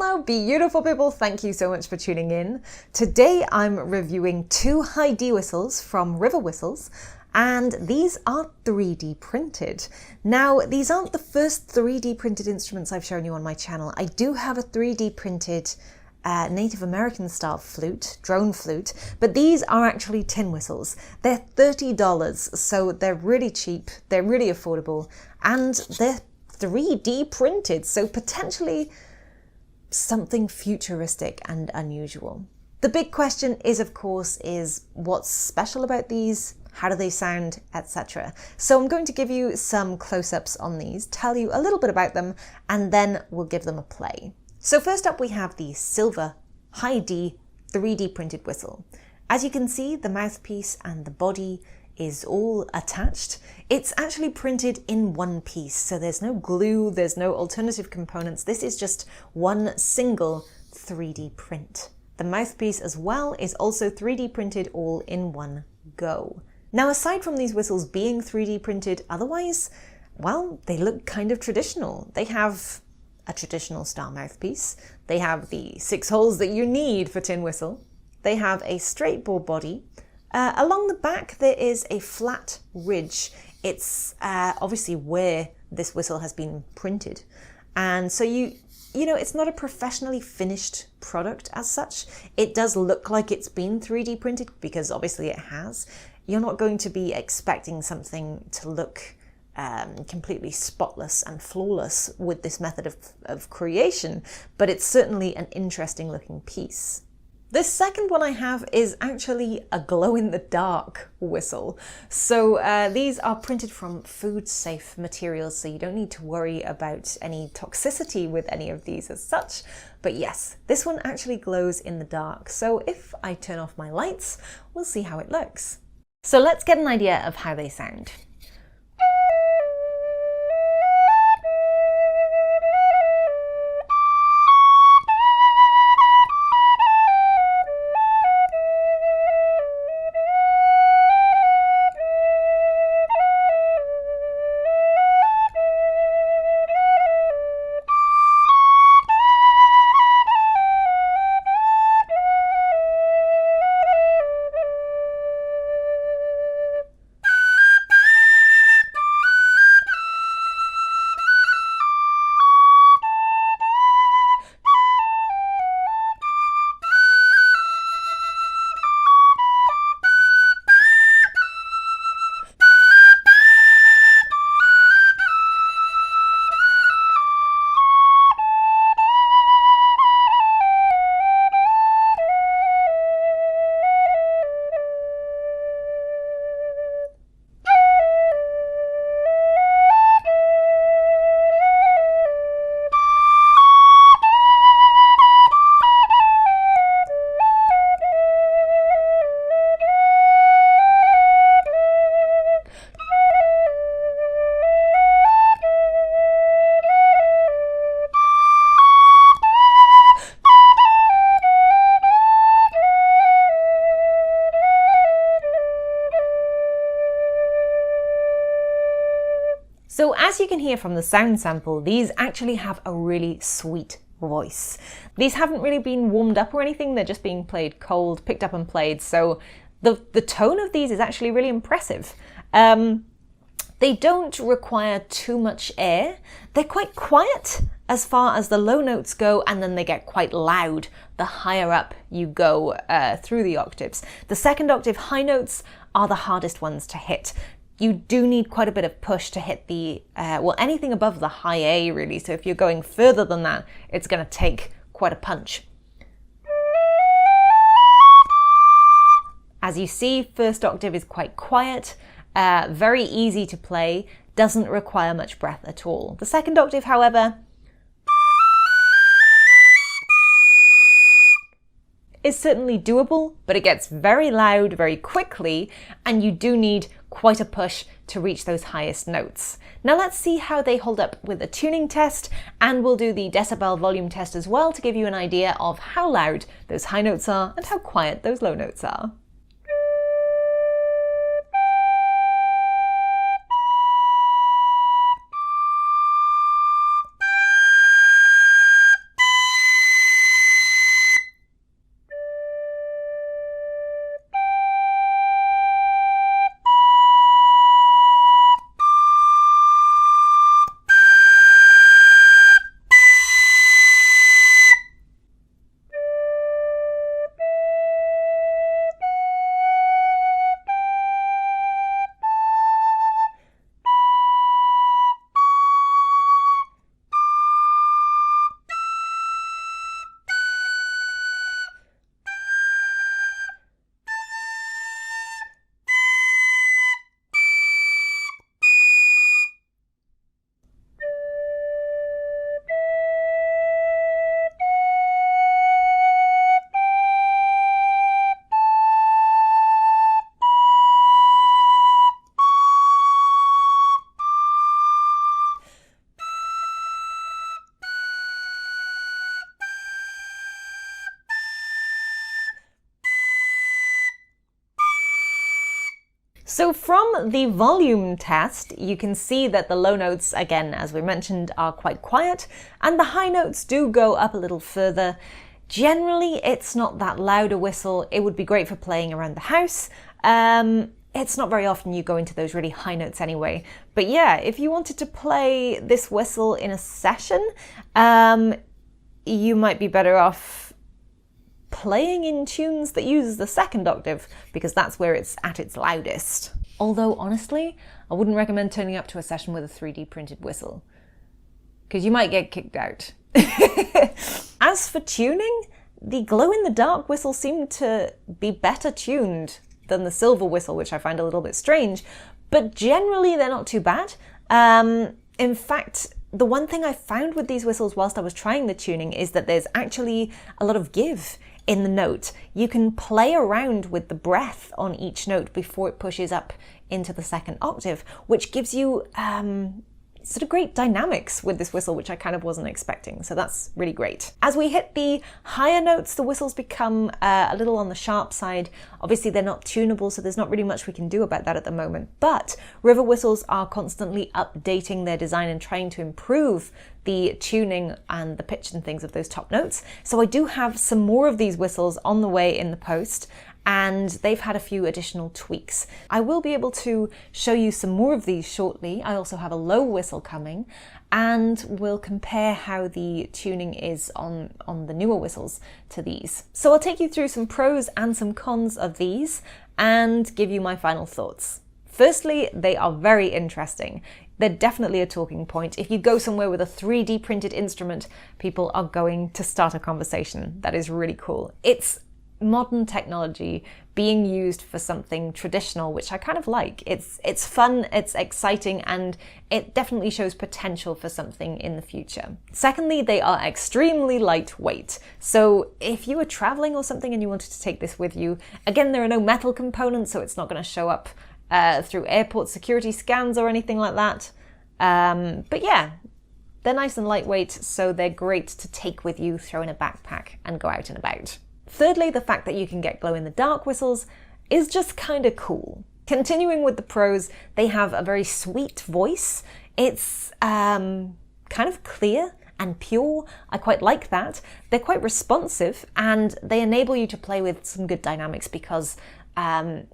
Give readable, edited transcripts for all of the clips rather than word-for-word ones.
Hello, beautiful people. Thank you so much for tuning in. Today I'm reviewing two high D whistles from River Whistles, and these are 3D printed. Now, these aren't the first 3D printed instruments I've shown you on my channel. I do have a 3D printed Native American style flute, drone flute, but these are actually tin whistles. They're $30, so they're really cheap, they're really affordable, and they're 3D printed, so potentially something futuristic and unusual. The big question is, of course, what's special about these? How do they sound, etc. So I'm going to give you some close-ups on these, tell you a little bit about them, and then we'll give them a play. So first up we have the silver high D 3D printed whistle. As you can see, the mouthpiece and the body is all attached. It's actually printed in one piece, so there's no glue, there's no alternative components. This is just one single 3D print. The mouthpiece as well is also 3D printed all in one go. Now, aside from these whistles being 3D printed, otherwise, well, they look kind of traditional. They have a traditional style mouthpiece. They have the 6 holes that you need for tin whistle. They have a straight bore body. Along the back there is a flat ridge. It's obviously where this whistle has been printed. And so you know, it's not a professionally finished product as such. It does look like it's been 3D printed because obviously it has. You're not going to be expecting something to look completely spotless and flawless with this method of creation, but it's certainly an interesting looking piece. This second one I have is actually a glow-in-the-dark whistle. So these are printed from food-safe materials, so you don't need to worry about any toxicity with any of these as such. But yes, this one actually glows in the dark. So if I turn off my lights, we'll see how it looks. So let's get an idea of how they sound. So as you can hear from the sound sample, these actually have a really sweet voice. These haven't really been warmed up or anything, they're just being played cold, picked up and played, so the tone of these is actually really impressive. They don't require too much air. They're quite quiet as far as the low notes go, and then they get quite loud the higher up you go through the octaves. The second octave high notes are the hardest ones to hit. You do need quite a bit of push to hit the, well, anything above the high A really, so if you're going further than that, it's going to take quite a punch. As you see, first octave is quite quiet, very easy to play, doesn't require much breath at all. The second octave, however, is certainly doable, but it gets very loud very quickly, and you do need quite a push to reach those highest notes. Now let's see how they hold up with a tuning test, and we'll do the decibel volume test as well to give you an idea of how loud those high notes are and how quiet those low notes are. So from the volume test, you can see that the low notes, again, as we mentioned, are quite quiet, and the high notes do go up a little further. Generally, it's not that loud a whistle. It would be great for playing around the house. It's not very often you go into those really high notes anyway. But yeah, if you wanted to play this whistle in a session, you might be better off playing in tunes that use the second octave, because that's where it's at its loudest. Although, honestly, I wouldn't recommend turning up to a session with a 3D printed whistle, because you might get kicked out. As for tuning, the glow-in-the-dark whistles seem to be better tuned than the silver whistle, which I find a little bit strange, but generally they're not too bad. In fact, the one thing I found with these whistles whilst I was trying the tuning is that there's actually a lot of give in the note. You can play around with the breath on each note before it pushes up into the second octave, which gives you sort of great dynamics with this whistle, which I kind of wasn't expecting. So that's really great. As we hit the higher notes, the whistles become a little on the sharp side. Obviously, they're not tunable, so there's not really much we can do about that at the moment. But River whistles are constantly updating their design and trying to improve the tuning and the pitch and things of those top notes. So I do have some more of these whistles on the way in the post, and they've had a few additional tweaks. I will be able to show you some more of these shortly. I also have a low whistle coming, and we'll compare how the tuning is on the newer whistles to these. So I'll take you through some pros and some cons of these and give you my final thoughts. Firstly, they are very interesting. They're definitely a talking point. If you go somewhere with a 3D printed instrument, people are going to start a conversation. That is really cool. It's modern technology being used for something traditional, which I kind of like. It's fun, it's exciting, and it definitely shows potential for something in the future. Secondly, they are extremely lightweight. So if you were traveling or something and you wanted to take this with you, again, there are no metal components, so it's not going to show up through airport security scans or anything like that. But yeah, they're nice and lightweight, so they're great to take with you, throw in a backpack, and go out and about. Thirdly, the fact that you can get glow-in-the-dark whistles is just kind of cool. Continuing with the pros, they have a very sweet voice. It's kind of clear and pure. I quite like that. They're quite responsive, and they enable you to play with some good dynamics because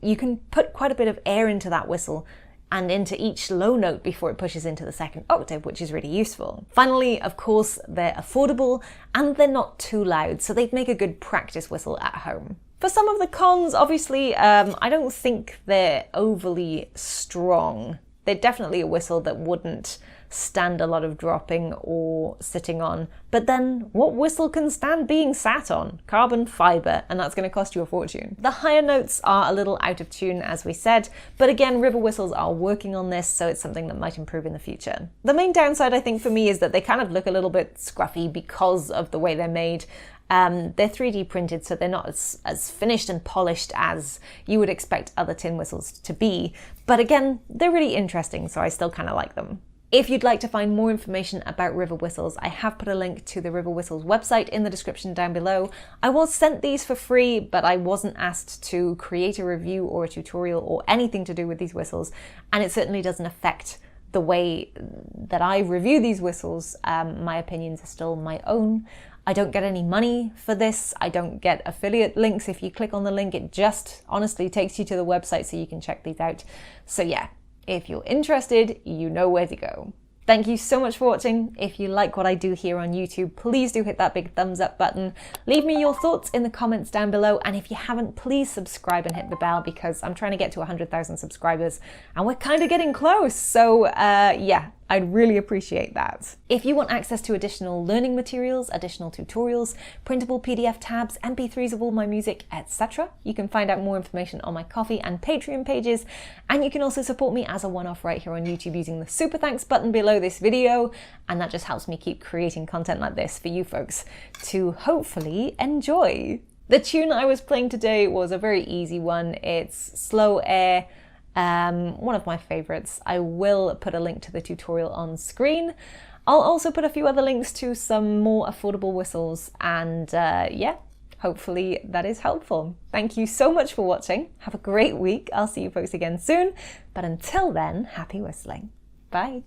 you can put quite a bit of air into that whistle and into each low note before it pushes into the second octave, which is really useful. Finally, of course, they're affordable and they're not too loud, so they'd make a good practice whistle at home. For some of the cons, obviously, I don't think they're overly strong. They're definitely a whistle that wouldn't stand a lot of dropping or sitting on. But then, what whistle can stand being sat on? Carbon fiber, and that's going to cost you a fortune. The higher notes are a little out of tune, as we said, but again, River whistles are working on this, so it's something that might improve in the future. The main downside, I think, for me is that they kind of look a little bit scruffy because of the way they're made. They're 3D printed, so they're not as finished and polished as you would expect other tin whistles to be. But again, they're really interesting, so I still kind of like them. If you'd like to find more information about River whistles, I have put a link to the River whistles website in the description down below. I was sent these for free, but I wasn't asked to create a review or a tutorial or anything to do with these whistles, and it certainly doesn't affect the way that I review these whistles. My opinions are still my own. I don't get any money for this. I don't get affiliate links. If you click on the link, it just honestly takes you to the website so you can check these out. So yeah, if you're interested, you know where to go. Thank you so much for watching. If you like what I do here on YouTube, please do hit that big thumbs up button. Leave me your thoughts in the comments down below. And if you haven't, please subscribe and hit the bell because I'm trying to get to 100,000 subscribers and we're kind of getting close. So yeah, I'd really appreciate that. If you want access to additional learning materials, additional tutorials, printable PDF tabs, MP3s of all my music, etc., you can find out more information on my Ko-fi and Patreon pages, and you can also support me as a one-off right here on YouTube using the super thanks button below this video, and that just helps me keep creating content like this for you folks to hopefully enjoy. The tune I was playing today was a very easy one. It's Slow Air. One of my favorites. I will put a link to the tutorial on screen. I'll also put a few other links to some more affordable whistles, and yeah, Hopefully that is helpful. Thank you so much for watching. Have a great week. I'll see you folks again soon. But until then, happy whistling. Bye.